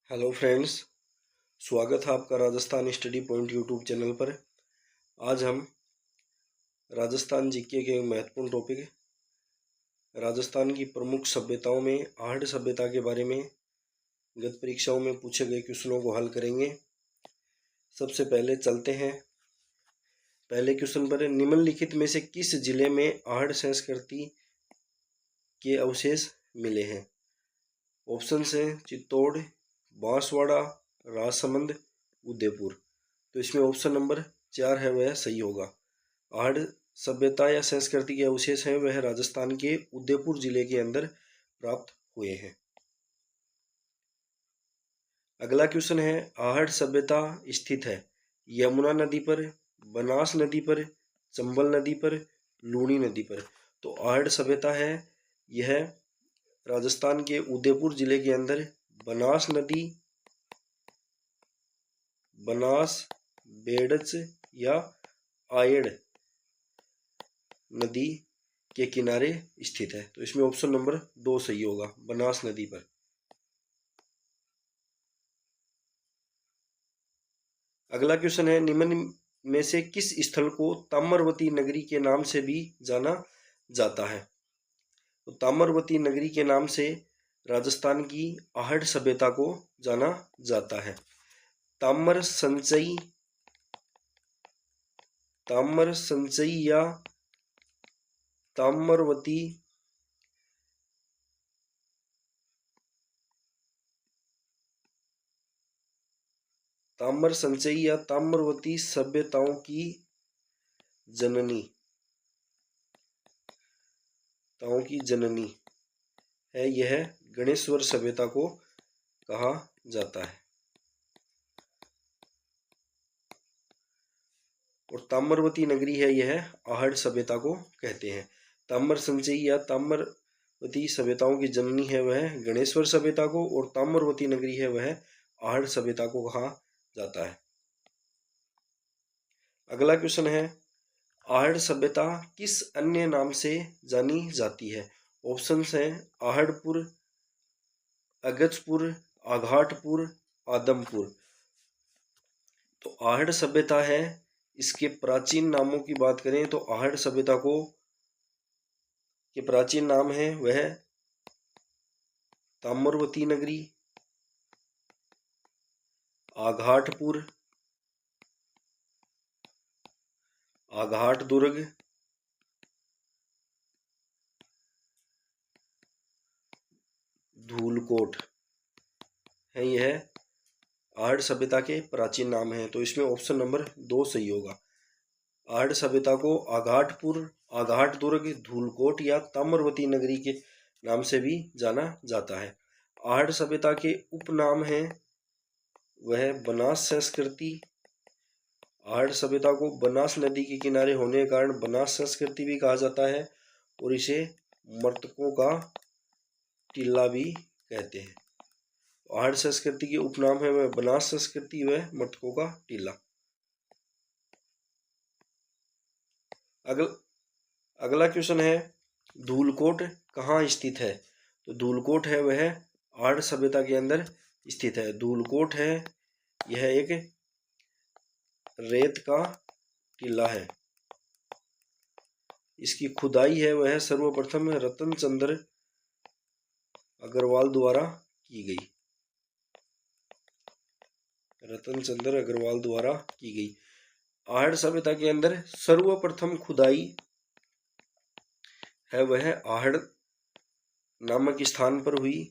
Hello friends, स्वागत है आपका Rajasthan study point YouTube channel पर। आज हम राजस्थान जीके के महत्वपूर्ण टॉपिक राजस्थान की प्रमुख सभ्यताओं में आहड़ सभ्यता के बारे में गत परीक्षाओं में पूछे गए क्वेश्चनों को हल करेंगे। सबसे पहले चलते हैं पहले क्वेश्चन पर। निम्नलिखित में से किस जिले में आहड़ संस्कृति के अवशेष मिले हैं? ऑप्शन है चित्तौड़, बांसवाड़ा, राजसमंद, उदयपुर। तो इसमें ऑप्शन नंबर 4 है वह सही होगा। आहड़ सभ्यता या संस्कृति के अवशेष हैं वह राजस्थान के उदयपुर जिले के अंदर प्राप्त हुए हैं। अगला क्वेश्चन है, आहड़ सभ्यता स्थित है यमुना नदी पर, बनास नदी पर, चंबल नदी पर, लूनी नदी पर। तो आहड़ सभ्यता है यह राजस्थान के उदयपुर जिले के अंदर बनास नदी, बनास, बेड़च या आयड़ नदी के किनारे स्थित है। तो इसमें ऑप्शन नंबर 2 सही होगा, बनास नदी पर। अगला क्वेश्चन है, निम्न में से किस स्थल को ताम्रवती नगरी के नाम से भी जाना जाता है? तो ताम्रवती नगरी के नाम से राजस्थान की आहड़ सभ्यता को जाना जाता है। ताम्र संचयी या ताम्रवती या ताम्रवती सभ्यताओं की जननी है यह गणेश्वर सभ्यता को कहा जाता है। और ताम्रवती नगरी है यह आहड़ सभ्यता को कहते हैं। ताम्र संचयी या ताम्रवती सभ्यताओं की जननी है वह गणेश्वर सभ्यता को, और ताम्रवती नगरी है वह आहड़ सभ्यता को कहा जाता है। अगला क्वेश्चन है, आहड़ सभ्यता किस अन्य नाम से जानी जाती है? ऑप्शन है आहड़पुर, अगजपुर, आघाटपुर, आदमपुर। तो आहड़ सभ्यता है, इसके प्राचीन नामों की बात करें तो आहड़ सभ्यता को के प्राचीन नाम है वह ताम्रवती नगरी, आघाटपुर, आघाट दुर्ग, धूलकोट है यह आहड़ सभ्यता के प्राचीन नाम हैं। तो इसमें ऑप्शन नंबर 2 सही होगा। आहड़ सभ्यता को आघाटपुर, आघाट दुर्ग, धूलकोट या ताम्रवती नगरी के नाम से भी जाना जाता है। आहड़ सभ्यता के उपनाम हैं वह बनास संस्कृति। आहड़ सभ्यता को बनास नदी के किनारे होने के कारण बनास संस्कृति भी कहा जाता है, और इसे मर्तकों का टीला भी कहते हैं। आहड़ संस्कृति के उपनाम है वह बनास संस्कृति व मर्तकों का टीला। अगला क्वेश्चन है, धूलकोट कहाँ स्थित है? तो धूलकोट है वह आहड़ सभ्यता के अंदर स्थित है। धूलकोट है यह एक रेत का टीला है। इसकी खुदाई है वह सर्वप्रथम रतनचंद्र अग्रवाल द्वारा की गई। आहड़ सभ्यता के अंदर सर्वप्रथम खुदाई है वह आहड़ नामक स्थान पर हुई,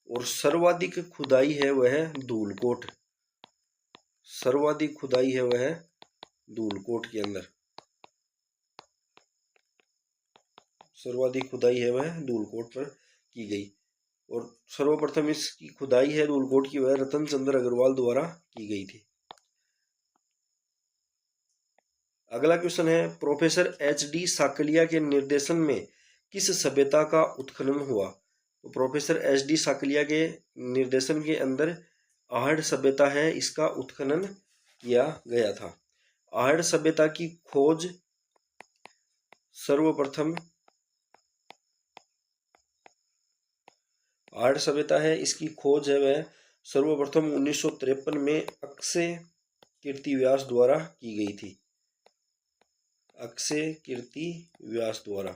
और सर्वाधिक खुदाई है वह धूलकोट के अंदर सर्वाधिक खुदाई है वह धूलकोट पर की गई, और सर्वप्रथम इसकी खुदाई है धूलकोट की वह रतनचंद्र अग्रवाल द्वारा की गई थी। अगला क्वेश्चन है, प्रोफेसर HD साकलिया के निर्देशन में किस सभ्यता का उत्खनन हुआ? तो प्रोफेसर HD साकलिया के निर्देशन के अंदर आहड़ सभ्यता है इसका उत्खनन किया गया था। आहड़ सभ्यता की खोज सर्वप्रथम आहड़ सभ्यता है, इसकी खोज है वह सर्वप्रथम 1953 में अक्षय कीर्ति व्यास द्वारा की गई थी। अक्षय कीर्ति व्यास द्वारा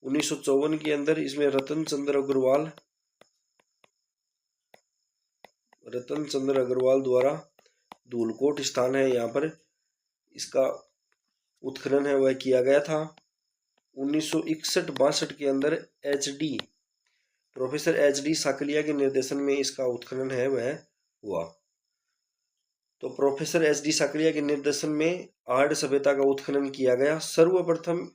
1954 के अंदर इसमें रतन चंद्र अग्रवाल द्वारा धूलकोट स्थान है, यहाँ पर इसका उत्खनन है वह किया गया था। 1961-62 के अंदर प्रोफेसर एच.डी. साकलिया के निर्देशन में इसका उत्खनन है वह हुआ। तो प्रोफेसर एच.डी. साकलिया के निर्देशन में आहड़ सभ्यता का उत्खनन किया गया। सर्वप्रथम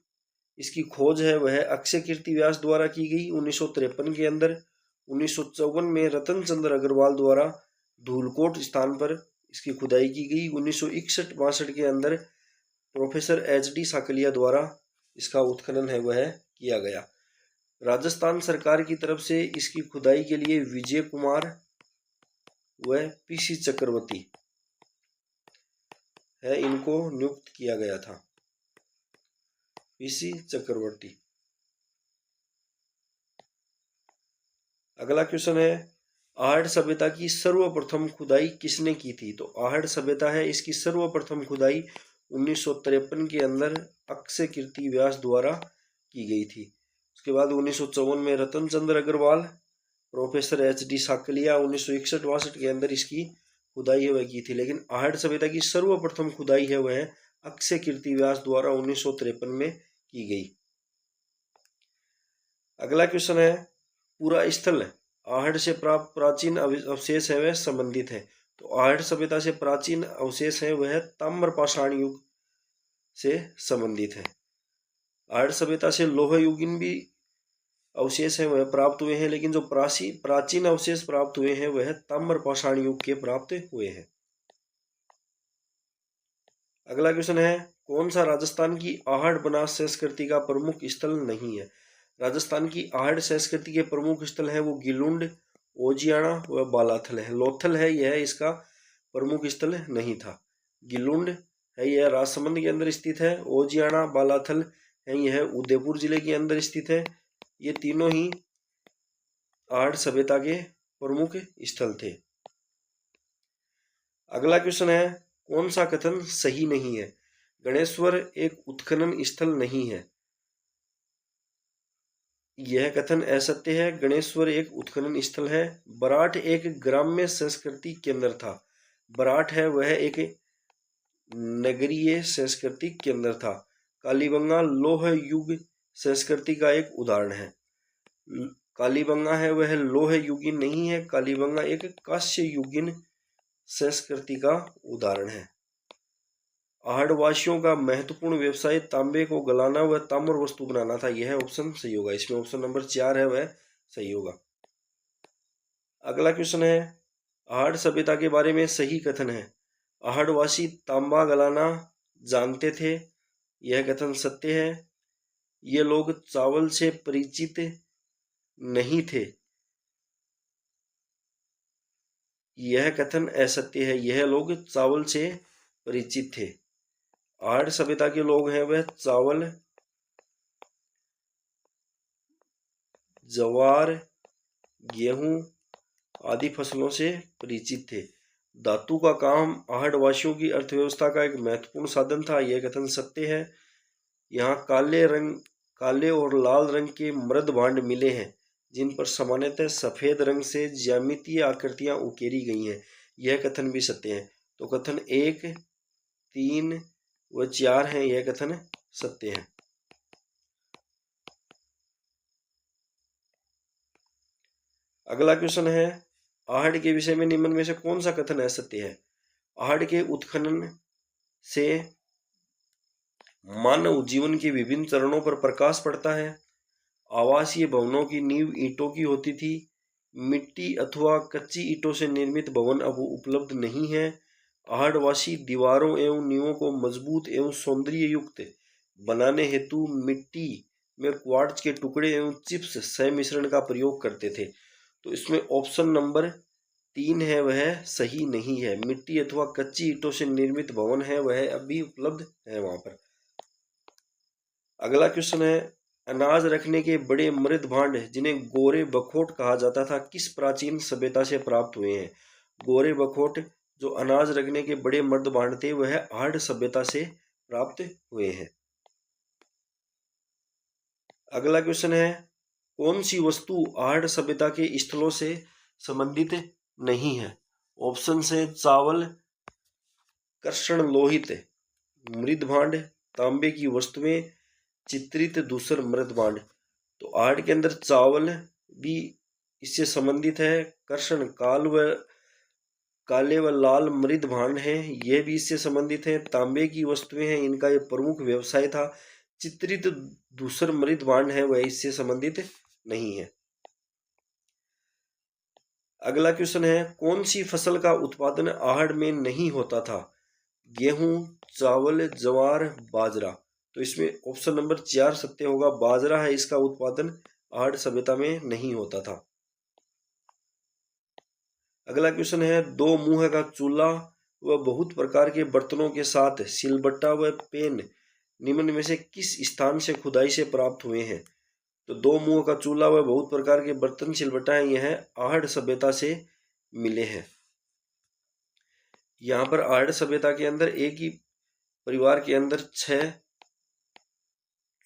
इसकी खोज है वह अक्षय कीर्ति व्यास द्वारा की गई 1953 के अंदर। 1954 में रतन चंद्र अग्रवाल द्वारा धूलकोट स्थान पर इसकी खुदाई की गई। 1961-62 के अंदर प्रोफेसर एच.डी. साकलिया द्वारा इसका उत्खनन है वह किया गया। राजस्थान सरकार की तरफ से इसकी खुदाई के लिए विजय कुमार व पी.सी. चक्रवर्ती है, इनको नियुक्त किया गया था। पी.सी. चक्रवर्ती। अगला क्वेश्चन है, आहड़ सभ्यता की सर्वप्रथम खुदाई किसने की थी? तो आहड़ सभ्यता है, इसकी सर्वप्रथम खुदाई 1953 के अंदर अक्षय कीर्ति व्यास द्वारा की गई थी। उसके बाद 1954 में रतन चंद्र अग्रवाल, प्रोफेसर एच.डी. साकलिया 1961-62 के अंदर इसकी खुदाई है वह की थी। लेकिन आहड़ सभ्यता की सर्वप्रथम खुदाई है वह अक्षय कीर्ति व्यास द्वारा 1953 में की गई। अगला क्वेश्चन है, पूरा स्थल आहड़ से प्राप्त प्राचीन अवशेष है वह संबंधित है। तो आहड़ सभ्यता से प्राचीन अवशेष है वह ताम्रपाषाण युग से संबंधित है। आहड़ सभ्यता से लोह युगीन भी अवशेष है वह प्राप्त हुए हैं, लेकिन जो प्राचीन अवशेष प्राप्त हुए हैं वह ताम्रपाषाण युग के प्राप्त हुए हैं। अगला क्वेश्चन है, कौन सा राजस्थान की आहड़ बनास संस्कृति का प्रमुख स्थल नहीं है? राजस्थान की आहड़ संस्कृति के प्रमुख स्थल है वो गिलुंड, ओजियाना व बालाथल है। लोथल है यह इसका प्रमुख स्थल नहीं था। गिलुंड है यह राजसमंद के अंदर स्थित है। ओजियाना, बालाथल है यह उदयपुर जिले के अंदर स्थित है। ये तीनों ही आहड़ सभ्यता के प्रमुख स्थल थे। अगला क्वेश्चन है, कौन सा कथन सही नहीं है? गणेश्वर एक उत्खनन स्थल नहीं है। यह कथन असत्य है। गणेश्वर एक उत्खनन स्थल है। बराठ एक ग्राम्य संस्कृति केंद्र था। बराठ है वह एक नगरीय संस्कृति केंद्र था। कालीबंगा लौह युग संस्कृति का एक उदाहरण है। कालीबंगा है वह लौह युगीन नहीं है। कालीबंगा एक कांस्य युगीन संस्कृति का उदाहरण है। आहड़ वासियों का महत्वपूर्ण व्यवसाय तांबे को गलाना व ताम्र वस्तु बनाना था। यह ऑप्शन सही होगा। इसमें ऑप्शन नंबर 4 है वह सही होगा। अगला क्वेश्चन है, आहड़ सभ्यता के बारे में सही कथन है। आहड़ वासी तांबा गलाना जानते थे। यह कथन सत्य है। ये लोग चावल से परिचित नहीं थे। यह कथन असत्य है। यह लोग चावल से परिचित थे। आहड़ सभ्यता के लोग हैं वह चावल, ज्वार, गेहूं आदि फसलों से परिचित थे। धातु का काम आहड़ वासियों की अर्थव्यवस्था का एक महत्वपूर्ण साधन था। यह कथन सत्य है। यहाँ काले और लाल रंग के मृद भांड मिले हैं, जिन पर सामान्यतः सफेद रंग से ज्यामितीय आकृतियां उकेरी गई हैं। यह कथन भी सत्य है। तो कथन 1, 3 व 4 हैं, यह कथन सत्य है। अगला क्वेश्चन है, आहड़ के विषय में निम्न में से कौन सा कथन असत्य है? आहड़ के उत्खनन से मानव जीवन के विभिन्न चरणों पर प्रकाश पड़ता है। आवासीय भवनों की नींव ईंटों की होती थी। मिट्टी अथवा कच्ची ईंटों से निर्मित भवन अब उपलब्ध नहीं है। आहड़वासी दीवारों एवं नींवों को मजबूत एवं सौंदर्य युक्त बनाने हेतु मिट्टी में क्वार्ट्ज के टुकड़े एवं चिप्स संमिश्रण का प्रयोग करते थे। तो इसमें ऑप्शन नंबर 3 है वह सही नहीं है। मिट्टी अथवा कच्ची ईंटों से निर्मित भवन है वह अभी उपलब्ध है वहां पर। अगला क्वेश्चन है, अनाज रखने के बड़े मृद भांड जिन्हें गोरे बखोट कहा जाता था किस प्राचीन सभ्यता से प्राप्त हुए हैं? गोरे बखोट जो अनाज रखने के बड़े मृद भांड थे वह आर्य सभ्यता से प्राप्त हुए हैं। अगला क्वेश्चन है, कौन सी वस्तु आर्य सभ्यता के स्थलों से संबंधित नहीं है? ऑप्शन है चावल, कृष्ण लोहित मृद भांड, तांबे की वस्तुएं, चित्रित दूसर मृद भांड। तो आर्ट के अंदर चावल भी इससे संबंधित है, कृष्ण काले व लाल मृद भांड हैं, यह भी इससे संबंधित है, तांबे की वस्तुएं हैं, इनका यह प्रमुख व्यवसाय था, चित्रित दूसर मृद भांड है वह इससे संबंधित नहीं है। अगला क्वेश्चन है, कौन सी फसल का उत्पादन आहड़ में नहीं होता था? गेहूं, चावल, ज्वार, बाजरा। तो इसमें ऑप्शन नंबर 4 सत्य होगा, बाजरा है इसका उत्पादन आर्य सभ्यता में नहीं होता था। अगला क्वेश्चन है, दो मुंह का चूल्हा व बहुत प्रकार के बर्तनों के साथ सिलबट्टा व पेन निम्न में से किस स्थान से खुदाई से प्राप्त हुए हैं? तो दो मुंह का चूल्हा व बहुत प्रकार के बर्तन सिलबट्टा है, यह आहड़ सभ्यता से मिले हैं। यहाँ पर आहड़ सभ्यता के अंदर एक ही परिवार के अंदर 6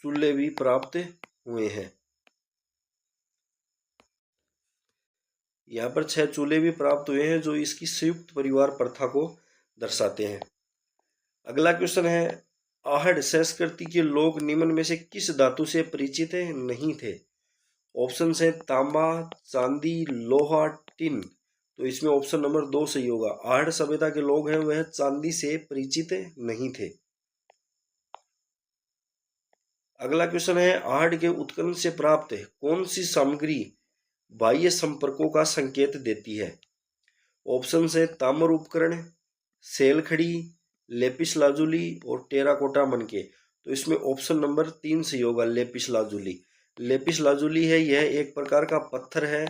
चूल्हे भी प्राप्त हुए हैं। यहाँ पर 6 चूल्हे भी प्राप्त हुए हैं जो इसकी संयुक्त परिवार प्रथा को दर्शाते हैं। अगला क्वेश्चन है, आहड़ संस्कृति के लोग निम्न में से किस धातु से परिचित नहीं थे? ऑप्शन है तांबा, चांदी, लोहा, टिन। तो इसमें ऑप्शन नंबर 2 सही होगा, आहड़ सभ्यता के लोग हैं वह चांदी से परिचित नहीं थे। अगला क्वेश्चन है, आहड़ के उत्खनन से प्राप्त कौन सी सामग्री बाह्य संपर्कों का संकेत देती है? ऑप्शन है ताम्र उपकरण, सेल खड़ी, लेपिस लाजुली और टेराकोटा मनके। तो इसमें ऑप्शन नंबर 3 सही होगा, लेपिस लाजुली। लेपिस लाजुली है यह एक प्रकार का पत्थर है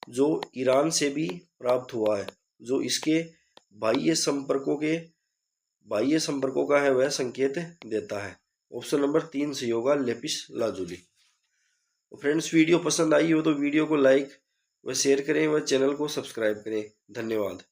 जो ईरान से भी प्राप्त हुआ है, जो इसके बाह्य संपर्कों का है वह संकेत देता है। ऑप्शन नंबर 3 सही होगा, लेपिस लाजुली। तो फ्रेंड्स, वीडियो पसंद आई हो तो वीडियो को लाइक व शेयर करें व चैनल को सब्सक्राइब करें। धन्यवाद।